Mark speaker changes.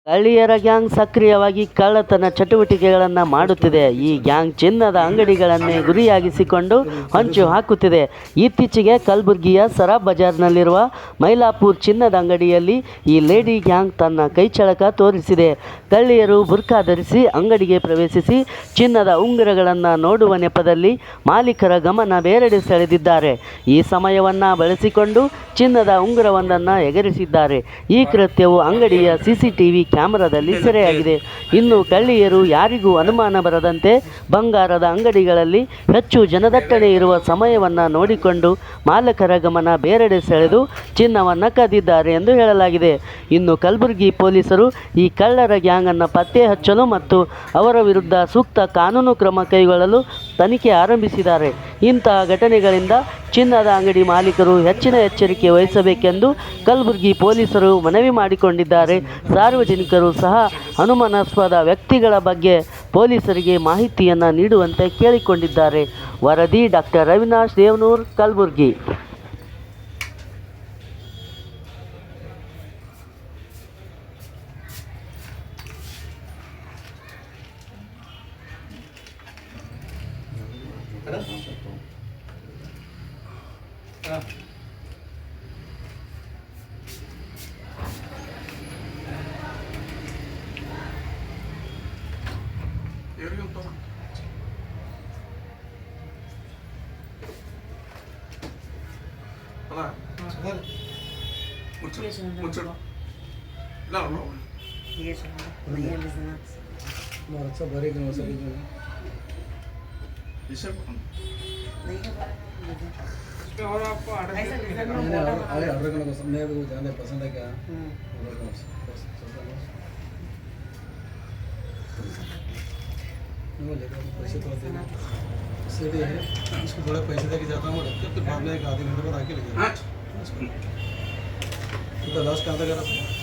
Speaker 1: ಸ್ಥಳೀಯರ ಗ್ಯಾಂಗ್ ಸಕ್ರಿಯವಾಗಿ ಕಳ್ಳತನ ಚಟುವಟಿಕೆಗಳನ್ನು ಮಾಡುತ್ತಿದೆ. ಈ ಗ್ಯಾಂಗ್ ಚಿನ್ನದ ಅಂಗಡಿಗಳನ್ನೇ ಗುರಿಯಾಗಿಸಿಕೊಂಡು ಹೊಂಚು ಹಾಕುತ್ತಿದೆ. ಇತ್ತೀಚೆಗೆ ಕಲಬುರಗಿಯ ಸರಾಬ್ ಬಜಾರ್ನಲ್ಲಿರುವ ಮೈಲಾಪುರ್ ಚಿನ್ನದ ಅಂಗಡಿಯಲ್ಲಿ ಈ ಲೇಡಿ ಗ್ಯಾಂಗ್ ತನ್ನ ಕೈಚಳಕ ತೋರಿಸಿದೆ. ಸ್ಥಳೀಯರು ಬುರ್ಖಾ ಧರಿಸಿ ಅಂಗಡಿಗೆ ಪ್ರವೇಶಿಸಿ ಚಿನ್ನದ ಉಂಗುರಗಳನ್ನು ನೋಡುವ ನೆಪದಲ್ಲಿ ಮಾಲೀಕರ ಗಮನ ಬೇರೆಡೆ ಸೆಳೆದಿದ್ದಾರೆ. ಈ ಸಮಯವನ್ನು ಬಳಸಿಕೊಂಡು ಚಿನ್ನದ ಉಂಗುರವೊಂದನ್ನು ಎಗರಿಸಿದ್ದಾರೆ. ಈ ಕೃತ್ಯವು ಅಂಗಡಿಯ ಸಿಸಿಟಿವಿ ಕ್ಯಾಮೆರಾದಲ್ಲಿ ಸೆರೆಯಾಗಿದೆ. ಇನ್ನು ಕಳ್ಳಿಯರು ಯಾರಿಗೂ ಅನುಮಾನ ಬರದಂತೆ ಬಂಗಾರದ ಅಂಗಡಿಗಳಲ್ಲಿ ಹೆಚ್ಚು ಜನದಟ್ಟಣೆ ಇರುವ ಸಮಯವನ್ನು ನೋಡಿಕೊಂಡು ಮಾಲಕರ ಗಮನ ಬೇರೆಡೆ ಸೆಳೆದು ಚಿನ್ನವನ್ನು ಕದ್ದಿದ್ದಾರೆ ಎಂದು ಹೇಳಲಾಗಿದೆ. ಇನ್ನು ಕಲಬುರಗಿ ಪೊಲೀಸರು ಈ ಕಳ್ಳರ ಗ್ಯಾಂಗನ್ನು ಪತ್ತೆ ಹಚ್ಚಲು ಮತ್ತು ಅವರ ವಿರುದ್ಧ ಸೂಕ್ತ ಕಾನೂನು ಕ್ರಮ ಕೈಗೊಳ್ಳಲು ತನಿಖೆ ಆರಂಭಿಸಿದ್ದಾರೆ. ಇಂತಹ ಘಟನೆಗಳಿಂದ ಚಿನ್ನದ ಅಂಗಡಿ ಮಾಲೀಕರು ಹೆಚ್ಚಿನ ಎಚ್ಚರಿಕೆ ವಹಿಸಬೇಕೆಂದು ಕಲಬುರಗಿ ಪೊಲೀಸರು ಮನವಿ ಮಾಡಿಕೊಂಡಿದ್ದಾರೆ. ಸಾರ್ವಜನಿಕರು ಸಹ ಅನುಮಾನಾಸ್ಪದ ವ್ಯಕ್ತಿಗಳ ಬಗ್ಗೆ ಪೊಲೀಸರಿಗೆ ಮಾಹಿತಿಯನ್ನು ನೀಡುವಂತೆ ಕೇಳಿಕೊಂಡಿದ್ದಾರೆ. ವರದಿ ಡಾಕ್ಟರ್ ಅವಿನಾಶ್ ದೇವನೂರ್, ಕಲಬುರಗಿ.
Speaker 2: और आपको ऑर्डर करने को ज़्यादा पसंद है क्या? वो लेकर पैसे तो देना इसलिए है उसको थोड़े पैसे दे के जाता हूँ रखते फिर बाद में एक आधे घंटे बाद आके ले जाता हूँ। तो लास्ट कहाँ तक करा